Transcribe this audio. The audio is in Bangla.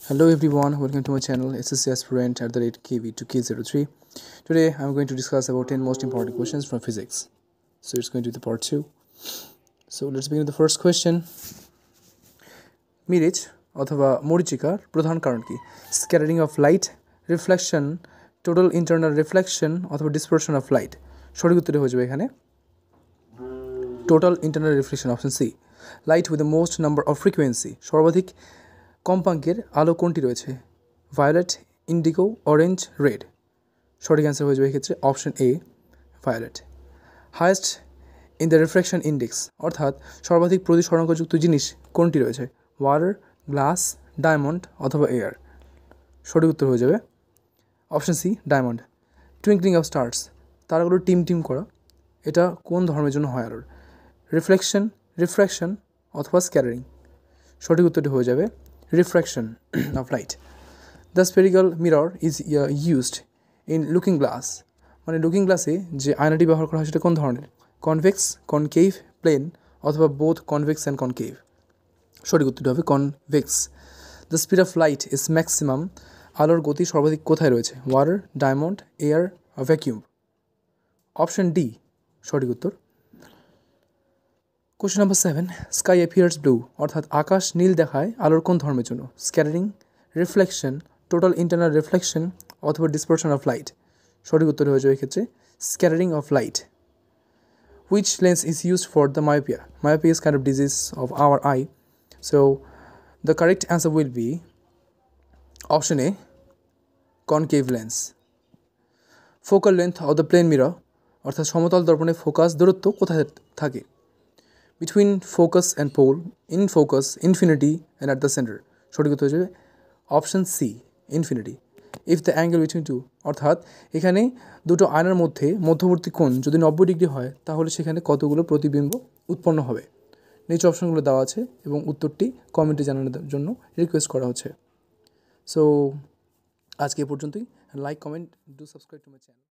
Hello everyone, welcome to my channel SSC Aspirant at the rate KV2K03. Today I'm going to discuss about 10 most important questions from physics. So it's going to be the part 2. So let's begin with the first question. মিরিচ অথবা মরিচিকার প্রধান কারণ কি? Scattering of light, reflection, total internal reflection অথবা dispersion of light. সঠিক উত্তরটি হয়ে যাবে এখানে total internal reflection, option C. Light with the most number of frequency, সর্বাধিক কম্পাঙ্কের আলো কোনটি রয়েছে? Violet, indigo, orange, red. সঠিক অ্যান্সার হয়ে যাবে এক্ষেত্রে option A, violet. Highest in the refraction index, অর্থাৎ সর্বাধিক প্রতিসরাঙ্কযুক্ত জিনিস কোনটি রয়েছে? ওয়াটার, গ্লাস, ডায়মন্ড অথবা এয়ার। সঠিক উত্তর হয়ে যাবে option C, diamond. Twinkling of stars, তারাগুলো টিম টিম করা, এটা কোন ধর্মের জন্য হয় আলোর? রিফ্লেকশন, রিফ্র্যাকশন অথবা স্ক্যাটারিং। সঠিক উত্তরটি হয়ে যাবে refraction of light. The spherical mirror is used in looking glass. মানে লুকিং গ্লাসে যে আয়নাটি ব্যবহার করা হয় সেটা কোন ধরনের? কনভেক্স, কনকেভ, প্লেন অথবা বোথ কনভেক্স অ্যান্ড কনকেভ। সঠিক উত্তরটি হবে convex. The speed of light is maximum, আলোর গতি সর্বাধিক কোথায় রয়েছে? Water, diamond, air, vacuum. Option D সঠিক উত্তর। Question number 7, sky appears blue, অর্থাৎ আকাশ নীল দেখায় আলোর কোন ধর্মের জন্য? Scattering, reflection, total internal reflection অথবা ডিসপারশন অফ লাইট। সঠিক উত্তর হয়ে যাবে এক্ষেত্রে scattering of light. Which lens is used for the myopia? Myopia is kind of disease of our eye. So the correct answer will be option A, concave lens. Focal length of the plane mirror, অর্থাৎ সমতল দর্পণে ফোকাস দূরত্ব কোথায় থাকে? Between focus and pole, in focus, infinity and at the center. সঠিক উত্তর হয়ে যাবে option C, infinity. If the angle between two, অর্থাৎ এখানে দুটো আয়নার মধ্যে মধ্যবর্তী কোণ যদি 90 ডিগ্রি হয় তাহলে সেখানে কতগুলো প্রতিবিম্ব উৎপন্ন হবে? নিচে অপশনগুলো দেওয়া আছে এবং উত্তরটি কমেন্টে জানানোর জন্য রিকোয়েস্ট করা হচ্ছে। সো আজকে এ পর্যন্তই। Like, comment, do subscribe to my channel.